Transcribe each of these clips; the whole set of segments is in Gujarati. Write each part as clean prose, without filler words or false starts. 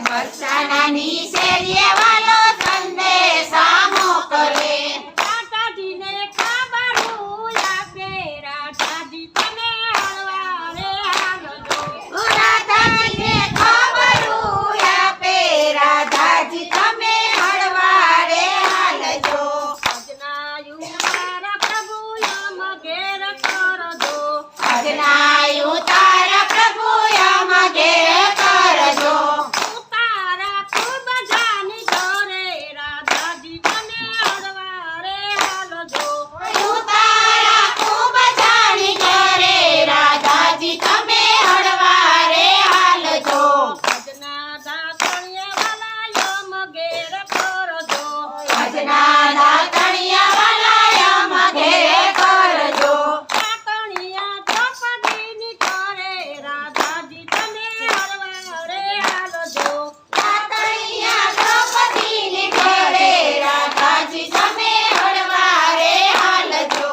બરસાનાની શેરીએ વાલો સંદેશા મોકલે રાધાજીને ખબરું આપે રાધાજી તમે હળવારે હાલજો રાધાજીને ખબરું આપે રાધાજી તમે હળવારે હાલજો અજનાયું તારા પ્રભુ યમ ઘેર કરજો અજનાયું તારા પ્રભુ યમ ઘેર કરજો તારા ખૂબ જાની ઘરે રાધાજી તમે હળવારે હાલજો તું તારા ખૂબ જાણી ઘરે રાધાજી તમે હળવારે હાલજો અજના દાતણીએ વાલા યમ ઘેર કરજો અજના દાતણિયા વાલા યમ ઘેર કરજો દાતણીયા દ્રૌપદીની ઘરે રાધાજી તમે હળવારે હાલજો દાતણિયા દ્રૌપદીને ઘરે રાધાજી તમે હળવારે હાલજો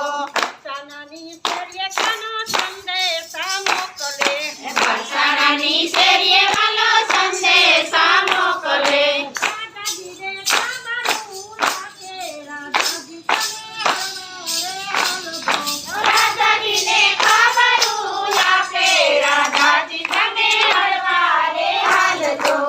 સાનાની શેરીએ કાનો સંદેશા મોકલે વરસાણાની શેરીએ વાલો સંદેશા મોકલે રાધાજીને ખબરું આપે રાધાજી તમે હળવારે હાલજો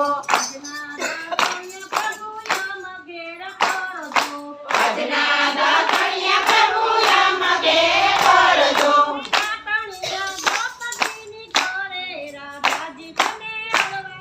રાધાજીને ખબરું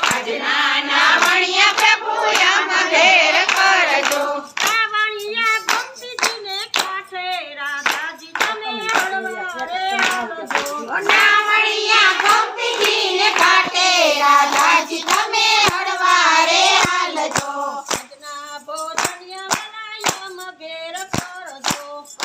આજના વણિયા પ્રભુ યમ ઘેર કરજો નાવણિયા ગોપીજીને કાંઠે રાધાજી તમે હળવારે હાલજો નાવણિયા ગોપીજીને કાંઠે રાધાજી તમે હળવારે હાલજો આજના ભોજનિયા વાલા યમ ઘેર કરજો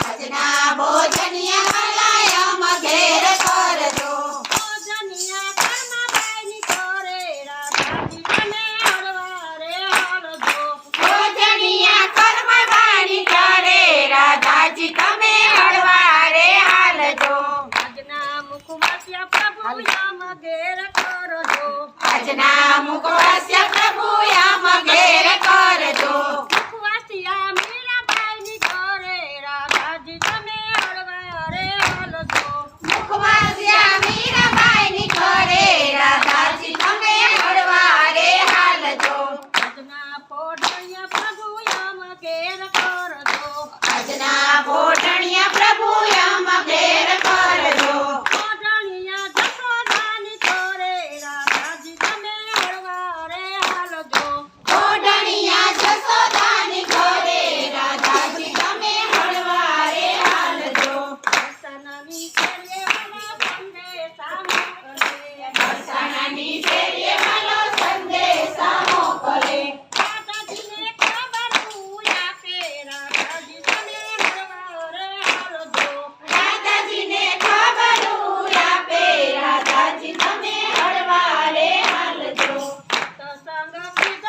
આજના ભોજનિયા વાલા યમ ઘેર કરજો ભોજનિયા કર્મબાઈની ઘરે રાધાજી તમે હળવારે હાલજો ભોજનિયા કર્મવાણી કરે રાધાજી તમે હળવારે હાલજો આજના મુખવાસ્યા પ્રભુ યમ ઘેર કરજો આજના મુખવાસ્ય પ્રભુ યમ ઘેર કરજો મુખવાસ્યા મીરાબાઈની ઘરે રાધાજી તમે હળવારે હાલજો મુખવાસ્ય મીરાબાઈની ઘરે રાધાજી તમે હળવારે હાલજો આજના પોઢણિયા પ્રભુ યમ ઘેર કરજો આજના ભોજનિયા પ્રભુ યમ ઘેર કરજો પોઢણિયા જશોદાની ઘરે રાધાજી તમે હળવારે હાલજો ભોજનિયા જશોદાની ઘરે રાધાજી તમે હળવારે હાલજો દર્શનની શેરીએ